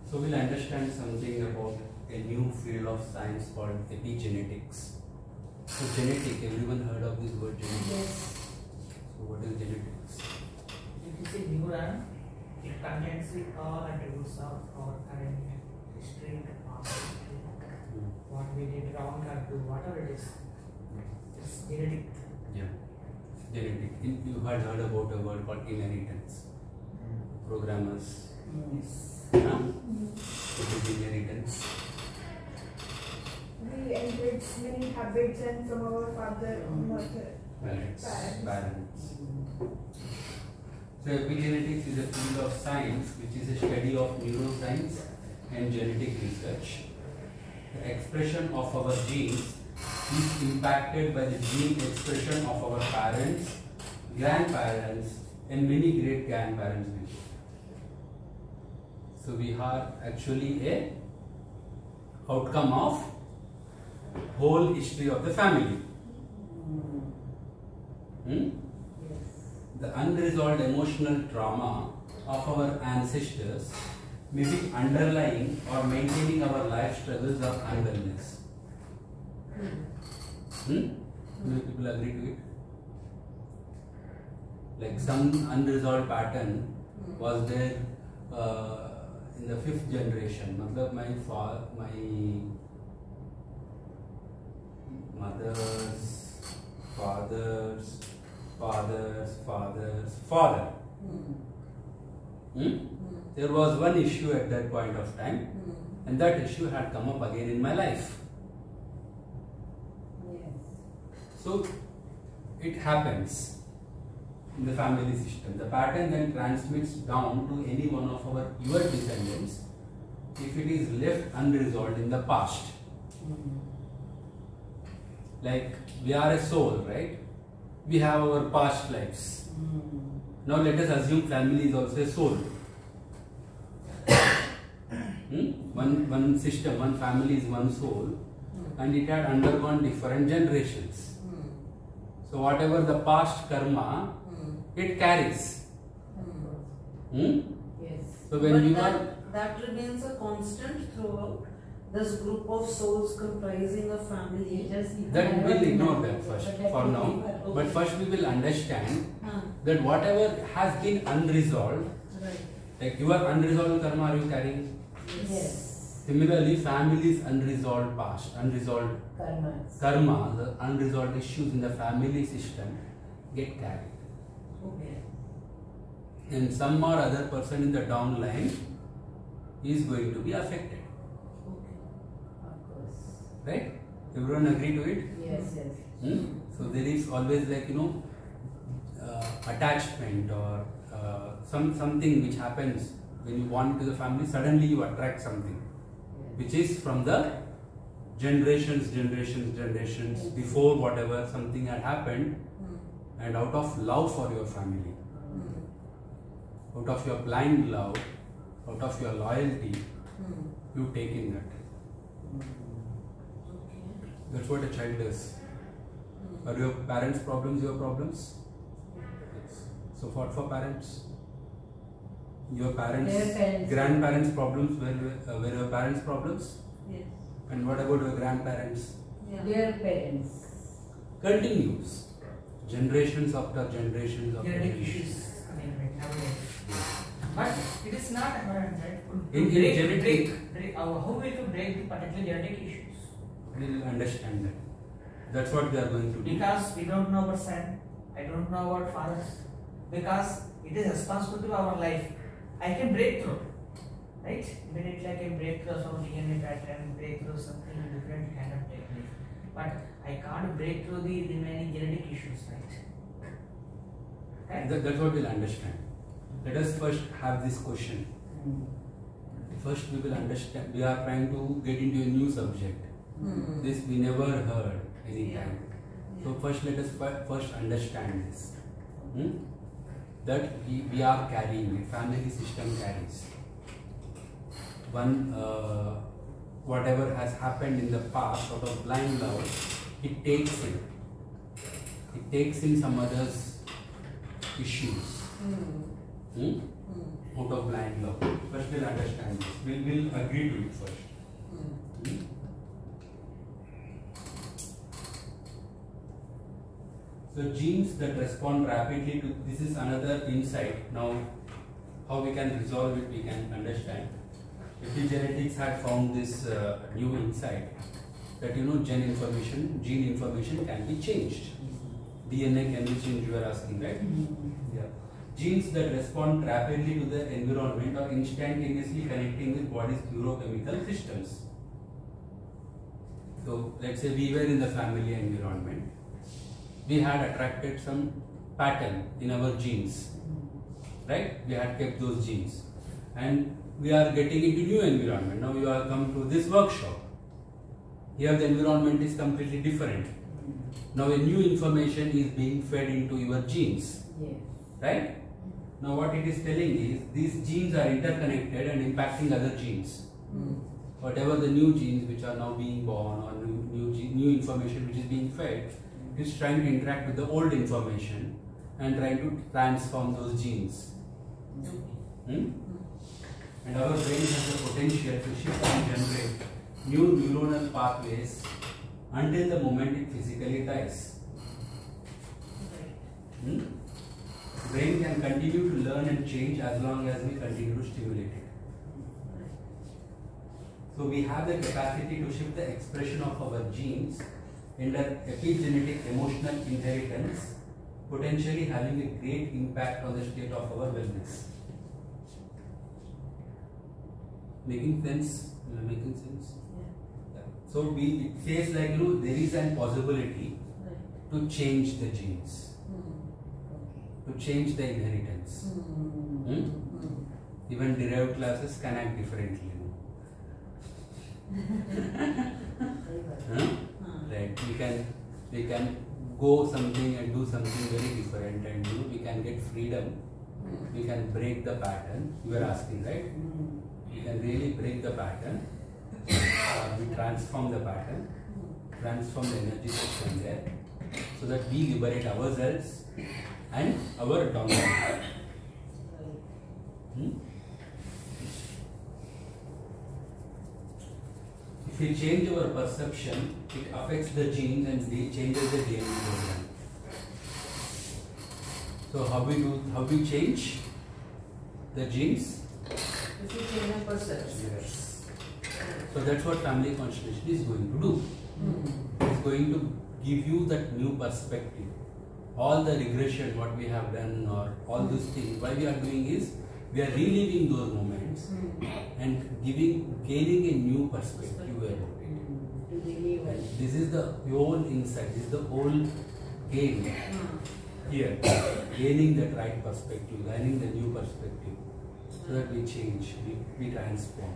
So we'll understand something about a new field of science called epigenetics. So genetic, everyone heard of this word genetics? Yes. So what is genetics? It is a neuron. It contains all attributes of our current history, past history, what we did wrong or do, whatever it is. It's genetic. Yeah, genetic. You had heard about a word called inheritance. Programmers. Yes. Huh? What is inheritance? We inherit many habits and from our father, mother. Parents. So epigenetics is a field of science which is a study of neuroscience and genetic research. The expression of our genes is impacted by the gene expression of our parents, grandparents, and many great grandparents. So we are actually a outcome of whole history of the family. The unresolved emotional trauma of our ancestors may be underlying or maintaining our life struggles of unwellness. Do people agree to it? Like some unresolved pattern was there in the 5th generation. Matlab my mother's father's father. There was one issue at that point of time, and that issue had come up again in my life. So it happens in the family system. The pattern then transmits down to any one of your descendants if it is left unresolved in the past. Like we are a soul, right? We have our past lives. Now let us assume family is also a soul. One system, one family is one soul, and it had undergone different generations. So whatever the past karma, it carries. Yes. So when that remains a constant throughout this group of souls comprising a family. That we'll ignore that first for now. But first we will understand that whatever has been unresolved, like your unresolved karma, are you carrying? Yes. Similarly, family's unresolved past, unresolved karma, the unresolved issues in the family system get carried. Okay. And some or other person in the downline is going to be affected. Okay. Of course. Right? Everyone agree to it? Yes. So there is always like attachment or something which happens when you want to the family. Suddenly you attract something which is from the generations before whatever something had happened, and out of love for your family, out of your blind love, out of your loyalty, you take in that. That's what a child does. Are your parents' problems your problems? Yes. So what for parents? Your parents, grandparents' problems were your parents' problems? Yes. And what about your grandparents? Their parents. Continues. Generations after generations after Genetic generations. issues. But it is not apparent, right? How will you break the particular genetic issues? We will understand that. That's what we are going to do. Because we don't know our son, I don't know our fathers. Because it is responsible to our life. I can break through, right? Immediately I can break through some DNA pattern, break through something different kind of technique. But I can't break through the remaining genetic issues, right? That's what we'll understand. Let us first have this question. First we will understand. We are trying to get into a new subject. This we never heard any time. So first let us first understand this. That we are carrying, a family system carries. One, whatever has happened in the past out of blind love, it takes in. It takes in some others' issues. out of blind love. First we'll understand this. We'll agree to it first. Hmm? So genes that respond rapidly to, this is another insight. Now how we can resolve it, we can understand. Epigenetics had found this new insight that gene information can be changed. DNA can be changed, you are asking, right? Yeah. Genes that respond rapidly to the environment or instantaneously connecting with body's neurochemical systems. So let's say we were in the family environment. We had attracted some pattern in our genes, right? We had kept those genes, and we are getting into new environment. Now you are come to this workshop. Here the environment is completely different. Now a new information is being fed into your genes, right? Now what it is telling is these genes are interconnected and impacting other genes. Whatever the new genes which are now being born or new information which is being fed is trying to interact with the old information and trying to transform those genes. And our brain has the potential to shift and generate new neuronal pathways until the moment it physically dies. Brain can continue to learn and change as long as we continue to stimulate it. So we have the capacity to shift the expression of our genes in the epigenetic emotional inheritance, potentially having a great impact on the state of our wellness. Making sense? Making sense? Yeah. So it says like there is a possibility to change the genes, to change the inheritance. Even derived classes can act differently. Right? We can go something and do something very different, and we can get freedom. We can break the pattern. You are asking, right? We can really break the pattern. We transform the pattern, transform the energy system there, so that we liberate ourselves and our downline. If we change our perception, it affects the genes and changes the DNA program. So how we change the genes? If you change the perception. Yes. So that's what family constellation is going to do. It's going to give you that new perspective. All the regression what we have done or all these things, why we are doing is we are reliving those moments and gaining a new perspective about it. This is the whole insight, this is the whole game here. Gaining that right perspective, gaining the new perspective, so that we change, we transform.